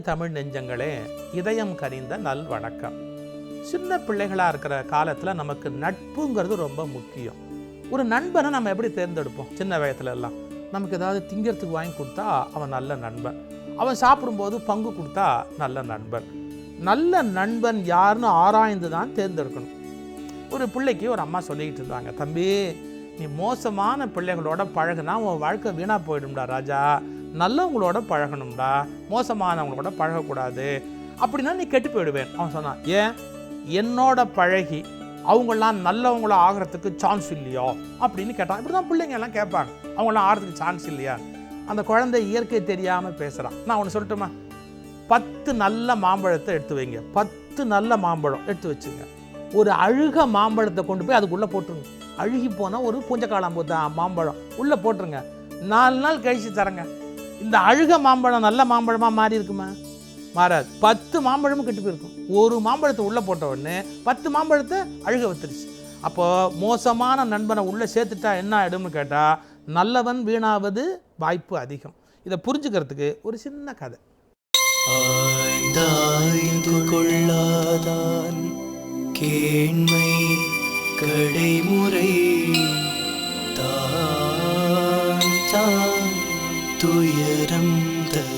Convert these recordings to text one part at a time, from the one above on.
தமிழ் நெஞ்சங்களே, இதயம் கனிந்த நல் வணக்கம். சின்ன பிள்ளைகளாக இருக்கிற காலத்தில் நமக்கு நட்புங்கிறது ரொம்ப முக்கியம். ஒரு நண்பனை நம்ம எப்படி தேர்ந்தெடுப்போம்? சின்ன வயசுல எல்லாம் நமக்கு ஏதாவது திங்கிறதுக்கு வாங்கி கொடுத்தா அவன் நல்ல நண்பன், அவன் சாப்பிடும்போது பங்கு கொடுத்தா நல்ல நண்பன். நல்ல நண்பன் யாருன்னு ஆராய்ந்து தான் தேர்ந்தெடுக்கணும். ஒரு பிள்ளைக்கு ஒரு அம்மா சொல்லிக்கிட்டு இருந்தாங்க, தம்பி நீ மோசமான பிள்ளைகளோட பழகுனா உன் வாழ்க்கை வீணாக போயிடும்டா ராஜா, நல்லவங்களோட பழகணும்டா, மோசமானவங்களோட பழகக்கூடாது, அப்படின்னா நீ கெட்டு போயிடுவேன். அவன் சொன்னான், ஏன் என்னோட பழகி அவங்களாம் நல்லவங்கள ஆகிறதுக்கு சான்ஸ் இல்லையோ அப்படின்னு கேட்டான். இப்படி தான் பிள்ளைங்க எல்லாம் கேட்பாங்க, அவங்களாம் ஆகிறதுக்கு சான்ஸ் இல்லையா? அந்த குழந்தை இயற்கை தெரியாமல் பேசுகிறான். நான் ஒன்று சொல்லட்டுமா? 10 நல்ல மாம்பழத்தை எடுத்து வைங்க, 10 நல்ல மாம்பழம் எடுத்து வச்சுங்க. ஒரு அழுக மாம்பழத்தை கொண்டு போய் அதுக்குள்ளே போட்டுருங்க. அழுகி போனால் ஒரு பூஞ்சக்காளாம்பூத்த மாம்பழம் உள்ளே போட்டுருங்க. 4 நாள் கழிச்சு தரங்க. இந்த அழுக மாம்பழம் நல்ல மாம்பழமாக மாறி இருக்குமா? மாறாது. 10 மாம்பழமும் கெட்டு போயிருக்கும். ஒரு மாம்பழத்தை உள்ளே போட்ட உடனே 10 மாம்பழத்தை அழுக வைத்துருச்சு. அப்போது மோசமான நண்பனை உள்ளே சேர்த்துட்டா என்ன ஆகிடும்னு கேட்டால் நல்லவன் வீணாவது வாய்ப்பு அதிகம். இதை புரிஞ்சுக்கிறதுக்கு ஒரு சின்ன கதை. கொள்ளாதான் கேண்மை கடைமுறை தான் துயரம் தரும்.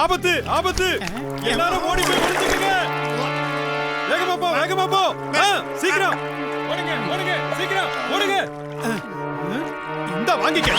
ஆபத்து ஆபத்து, எல்லாரும் ஓடி போய் ஒளிஞ்சுக்கங்க. வேகமா போ வேகமா போ, சீக்கிரம் ஓடுங்க ஓடுங்க, சீக்கிரம் ஓடுங்க. இந்த வாங்கிக்க.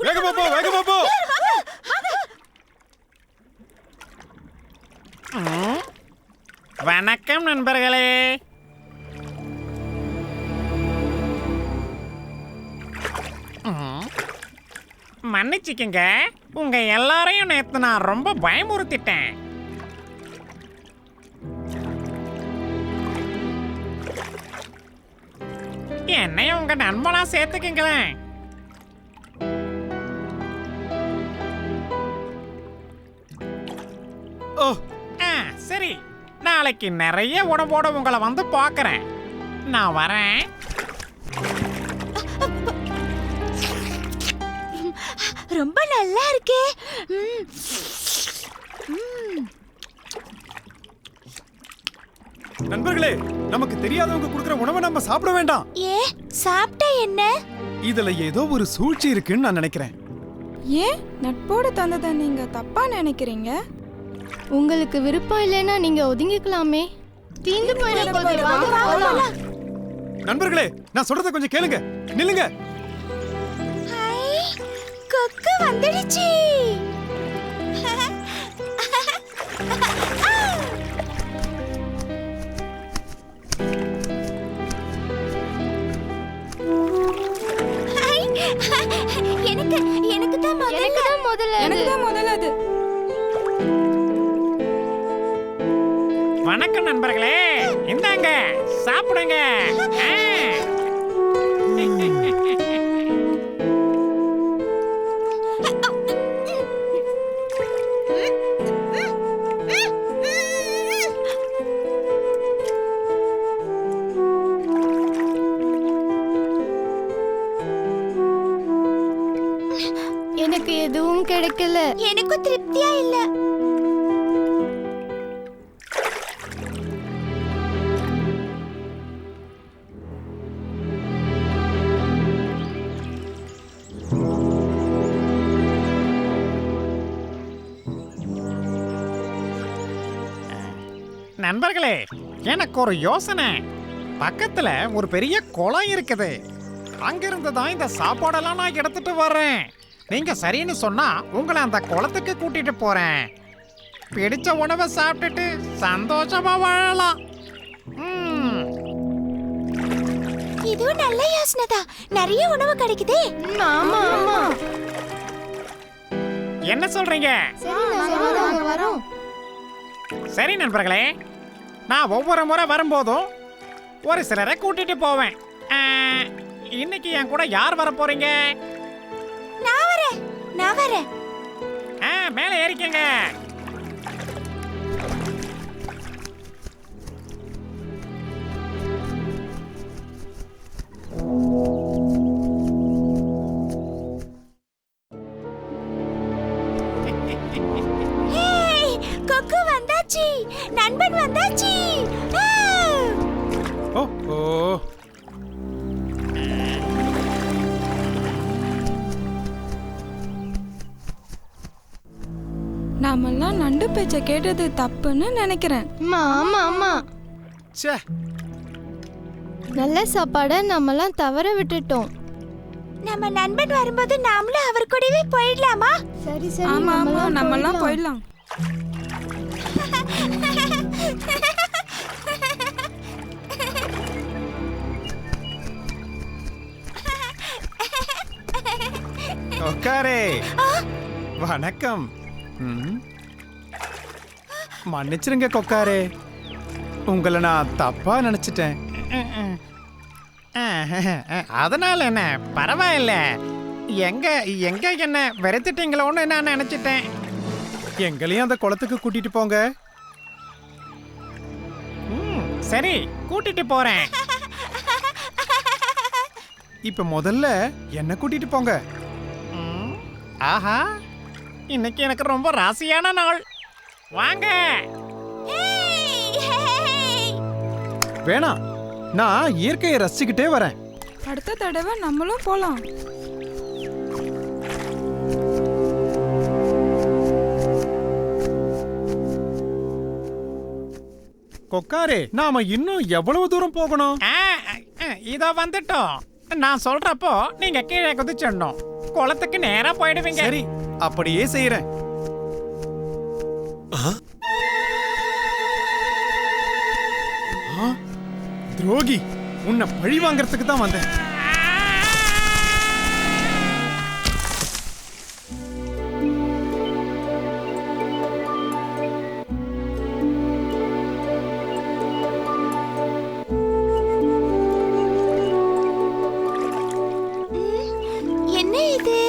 வேகமா போ வேகமா போ. வணக்கம் நண்பர்களே. மன்னிச்சுக்கங்க, உங்க எல்லாரையும் நேத்து நான் ரொம்ப பயமுறுத்திட்டேன். என்னையும் உங்க நண்பனா சேர்த்துக்கங்களேன். சரி, நாளைக்கு நிறைய உடம்போட உங்களை வந்து பார்க்கறேன். நான் வரேன். ரொம்ப நல்லா இருக்கே. நண்பர்களே, நமக்கு தெரியாதவங்க கொடுக்கிற உணவை நம்ம சாப்பிட வேண்டாம். ஏ, சாப்பிட்டா என்ன? இதுல ஏதோ ஒரு சூழ்ச்சி இருக்குன்னு நான் நினைக்கிறேன். ஏன் நட்போடு தந்ததை நீங்க தப்பா நினைக்கிறீங்க? உங்களுக்கு விருப்பம் இல்லைன்னா நீங்க ஒதுங்கிக்கலாமே. தீந்து போயிட. நண்பர்களே, நான் சொல்றத கொஞ்சம் கேளுங்க. நில்லுங்க. கொக்கு வந்துடுச்சு. அது தான் முதல்ல அது. வணக்கம் நண்பர்களே, இந்தாங்க சாப்பிடுங்க. ஆ. எனக்கு எதுவும் கிடைக்கல. எனக்கும் திருப்தியா இல்ல. நண்பர்களே, எனக்கு ஒரு யோசனை. பக்கத்துல ஒரு பெரிய குளம் இருக்குது. அங்கிருந்து தான் இந்த சாப்பாடெல்லாம் நான் எடுத்துட்டு வர்றேன். நீங்க சரின்னு சொன்னா உங்களை அந்த குளத்துக்கு கூட்டிட்டு போறேன். பிடிச்ச உணவை சாப்பிட்டுட்டு சந்தோஷமா வாழலாம். இதுவும் நல்ல யோசனை தான். நிறைய உணவு கிடைக்குதே. ஆமா ஆமா. என்ன சொல்றீங்க? சரி நாங்க வரோம். சரி நண்பர்களே, நான் ஒவ்வொரு முறை வரும்போதும் ஒரு சிலரை கூட்டிட்டு போவேன். இன்னைக்கு என் கூட யார் வர போறீங்க? நான் வரேன். மேலே ஏறிக்கங்க. ஹேய், கொக்கு வந்தாச்சு. நண்பன் வந்தாச்சு. ஓ ஓ நாமெல்லாம் நண்டு பேச்ச கேட்டது தப்புன்னு நினைக்கிறேன். ஆமா ஆமா. ச்சே, நல்ல சாப்பாடை நம்மலாம் தவற விட்டுட்டோம். நம்ம நண்பன் வரும்போது நாமளும் அவர் கூடவே போயிடலாமா? சரி சரி. ஆமா ஆமா, நம்மலாம் போயிடலாம். கொக்காரே வணக்கம். மன்னிச்சிருங்க கொக்காரே, உங்களை நான் தப்பா நினைச்சிட்டேன். அதனால என்ன, பரவாயில்ல. எங்க எங்க என்ன வெறுத்துட்டீங்களோன்னு நான் நினைச்சிட்டேன். எங்களையும் அந்த குளத்துக்கு கூட்டிட்டு போங்க. சரி, கூட்டிட்டு போறேன். இப்ப முதல்ல என்ன கூட்டிட்டு போங்க. ஆஹா, இன்னைக்கு எனக்கு ரொம்ப ராசியான நாள். வாங்க. வேணாம், நான் இயற்கையை ரசிச்சுக்கிட்டே வரேன். அடுத்த தடவை நம்மளும் போலாம். கொக்காரே, நாம இன்னும் எவ்வளவு தூரம் போகணும்? இதோ வந்துட்டோம். நான் சொல்றப்போ நீங்க கீழே குதிச்சிடணும். குளத்துக்கு நேரா போயிடுவீங்க. சரி, அப்படியே செய்யறேன். துரோகி, உன்னை பழி வாங்கறதுக்கு தான் வந்தேன். என்ன இது?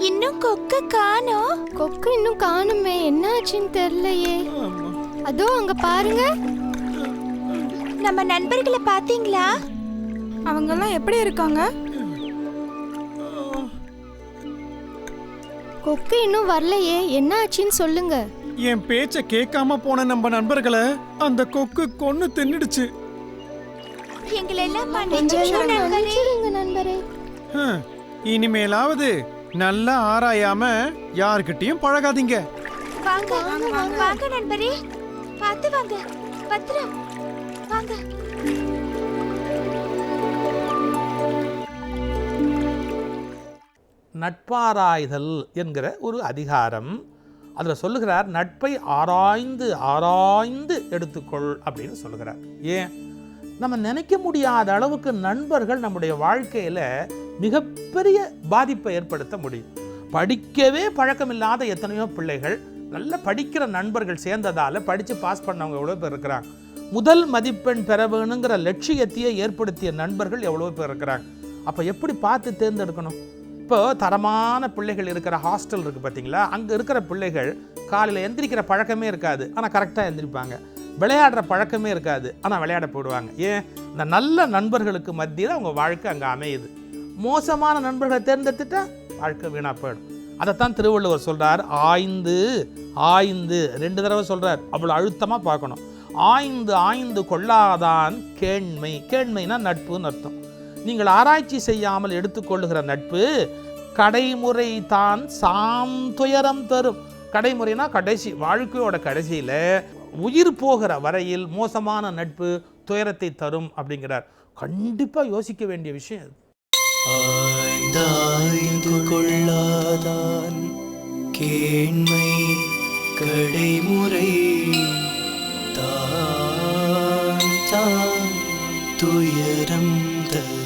இன்னும் கொக்க காணோம். கொக்கு இன்னும் காணுமே, என்ன ஆச்சுன்னு தெரியலையே. அதோ அங்க பாருங்க. நம்ம நண்பர்களை பாத்தீங்களா? அவங்கெல்லாம் எப்படி இருக்காங்க? கொக்கு இன்னும் வரலையே, என்ன ஆச்சுன்னு சொல்லுங்க. என் பேச்ச கேட்காம போன நம்ம நண்பர்களை அந்த கொக்கு கொன்னு தின்னுடுச்சு. எங்களை எல்லாம் கொஞ்சம் மன்னிச்சிடுங்க நண்பரே. மன்னிச்சிடுங்க நண்பரே. இனிமேலாவது நல்லா ஆராயாம யார்கிட்டயும் பழகாதீங்க. வாங்க வாங்க நண்பரே, பார்த்து வாங்க. பத்திரம் வாங்க. நட்பாராய்தல் என்கிற ஒரு அதிகாரம். அதில் சொல்லுகிறார், நட்பை ஆராய்ந்து ஆராய்ந்து எடுத்துக்கொள் அப்படின்னு சொல்லுகிறார். ஏன், நம்ம நினைக்க முடியாத அளவுக்கு நண்பர்கள் நம்முடைய வாழ்க்கையில் மிகப்பெரிய பாதிப்பை ஏற்படுத்த முடியும். படிக்கவே பழக்கம் இல்லாத எத்தனையோ பிள்ளைகள் நல்ல படிக்கிற நண்பர்கள் சேர்ந்ததால் படித்து பாஸ் பண்ணவங்க எவ்வளோ பேர் இருக்கிறாங்க. முதல் மதிப்பெண் பெற வேணுங்கிற லட்சியத்தையே ஏற்படுத்திய நண்பர்கள் எவ்வளோ பேர் இருக்கிறாங்க. அப்போ எப்படி பார்த்து தேர்ந்தெடுக்கணும்? இப்போ தரமான பிள்ளைகள் இருக்கிற ஹாஸ்டல் இருக்குது பார்த்தீங்களா, அங்கே இருக்கிற பிள்ளைகள் காலையில் எந்திரிக்கிற பழக்கமே இருக்காது, ஆனால் கரெக்டாக எந்திரிப்பாங்க. விளையாடுற பழக்கமே இருக்காது, ஆனால் விளையாட போடுவாங்க. ஏன்? இந்த நல்ல நண்பர்களுக்கு மத்தியில் அவங்க வாழ்க்கை அங்கே அமையுது. மோசமான நண்பர்களை தேர்ந்தெடுத்துட்டா வாழ்க்கை வீணாக போயிடும். அதைத்தான் திருவள்ளுவர் சொல்கிறார், ஆய்ந்து ஆய்ந்து 2 தடவை சொல்கிறார். அவ்வளோ அழுத்தமாக பார்க்கணும். ஆய்ந்து ஆய்ந்து கொள்ளாதான் கேண்மை. கேண்மைனா நட்புன்னு அர்த்தம். நீங்கள் ஆராய்ச்சி செய்யாமல் எடுத்துக்கொள்ளுகிற நட்பு கடைமுறை தான் சாம் துயரம் தரும். கடைமுறைனா கடைசி, வாழ்க்கையோட கடைசியில் உயிர் போகிற வரையில் மோசமான நட்பு துயரத்தை தரும் அப்படிங்கிறார். கண்டிப்பாக யோசிக்க வேண்டிய விஷயம் அது. ஆய்ந்தாய்ந்து கொள்ளாதான் கேண்மை கடைமுறை தான் துயரம் தரும்.